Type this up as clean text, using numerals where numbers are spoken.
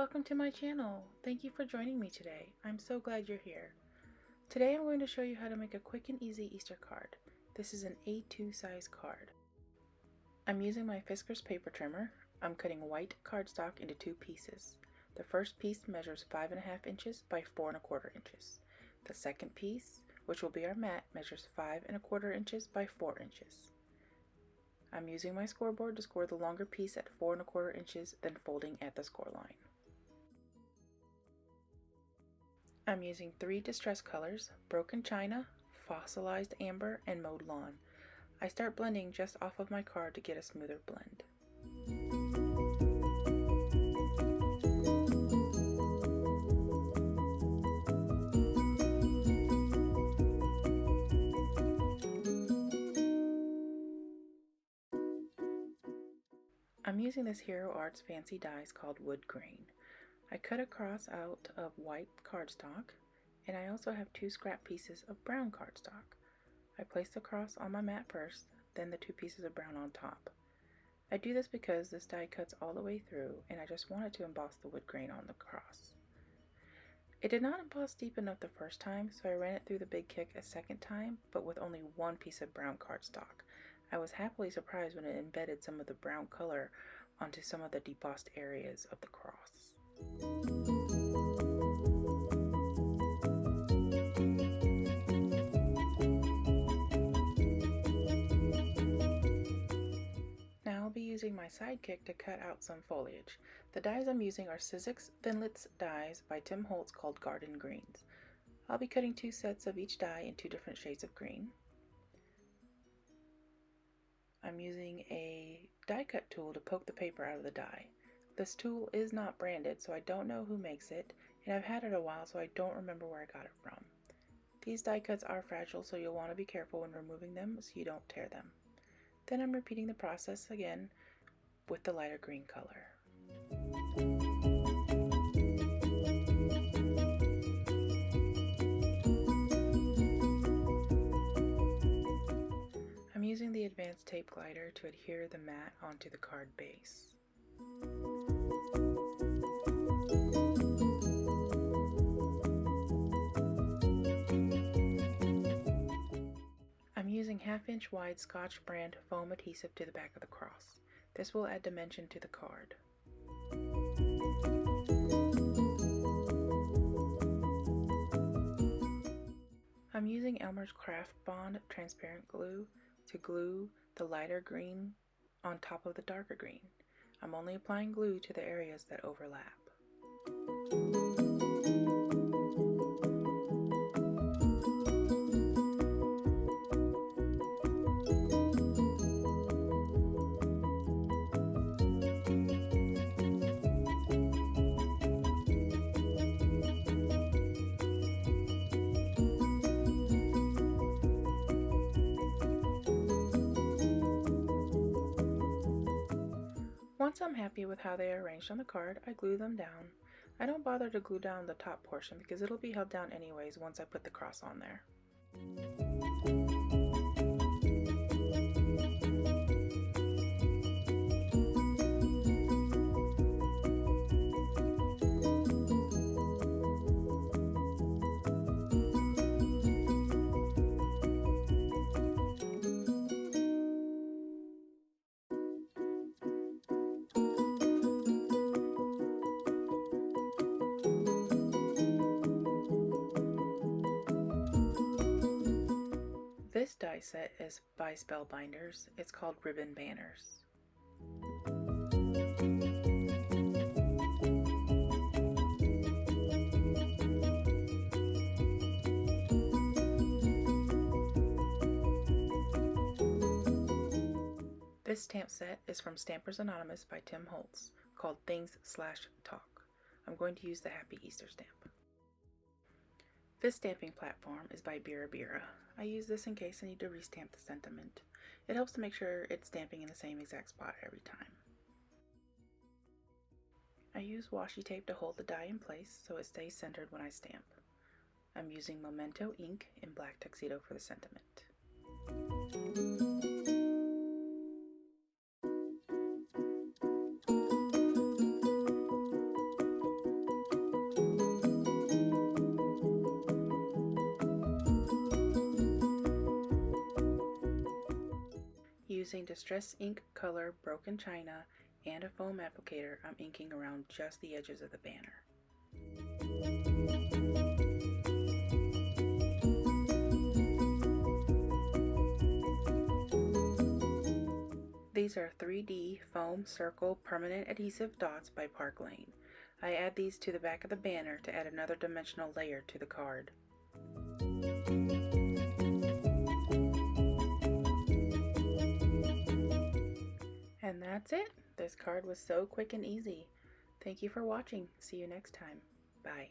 Welcome to my channel. Thank you for joining me today. I'm so glad you're here. Today I'm going to show you how to make a quick and easy Easter card. This is an A2 size card. I'm using my Fiskars paper trimmer. I'm cutting white cardstock into two pieces. The first piece measures 5.5 inches by 4.25 inches. The second piece, which will be our mat, measures 5.25 inches by 4 inches. I'm using my scoreboard to score the longer piece at 4.25 inches, then folding at the score line. I'm using 3 distress colors: broken china, fossilized amber, and mowed lawn. I start blending just off of my card to get a smoother blend. I'm using this Hero Arts fancy dies called wood grain. I cut a cross out of white cardstock, and I also have 2 scrap pieces of brown cardstock. I place the cross on my mat first, then the 2 pieces of brown on top. I do this because this die cuts all the way through, and I just wanted to emboss the wood grain on the cross. It did not emboss deep enough the first time, so I ran it through the big kick a second time, but with only 1 piece of brown cardstock. I was happily surprised when it embedded some of the brown color onto some of the debossed areas of the cross. Now I'll be using my sidekick to cut out some foliage. The dies I'm using are Sizzix Thinlits dies by Tim Holtz called Garden Greens. I'll be cutting 2 sets of each die in 2 different shades of green. I'm using a die cut tool to poke the paper out of the die. This tool is not branded, so I don't know who makes it, and I've had it a while, so I don't remember where I got it from. These die cuts are fragile, so you'll want to be careful when removing them so you don't tear them. Then I'm repeating the process again with the lighter green color. I'm using the advanced tape glider to adhere the mat onto the card base. I'm using 1/2 inch wide Scotch brand foam adhesive to the back of the cross. This will add dimension to the card. I'm using Elmer's Craft Bond transparent glue to glue the lighter green on top of the darker green. I'm only applying glue to the areas that overlap. Once I'm happy with how they are arranged on the card, I glue them down. I don't bother to glue down the top portion because it'll be held down anyways once I put the cross on there. This die set is by Spellbinders. It's called Ribbon Banners. This stamp set is from Stampers Anonymous by Tim Holtz, called Things/Talk. I'm going to use the Happy Easter stamp. This stamping platform is by Bira Bira. I use this in case I need to restamp the sentiment. It helps to make sure it's stamping in the same exact spot every time. I use washi tape to hold the die in place so it stays centered when I stamp. I'm using Memento ink in Black Tuxedo for the sentiment. Using Distress Ink Color Broken China and a foam applicator, I'm inking around just the edges of the banner. These are 3D foam circle permanent adhesive dots by Park Lane. I add these to the back of the banner to add another dimensional layer to the card. And that's it. This card was so quick and easy. Thank you for watching. See you next time. Bye.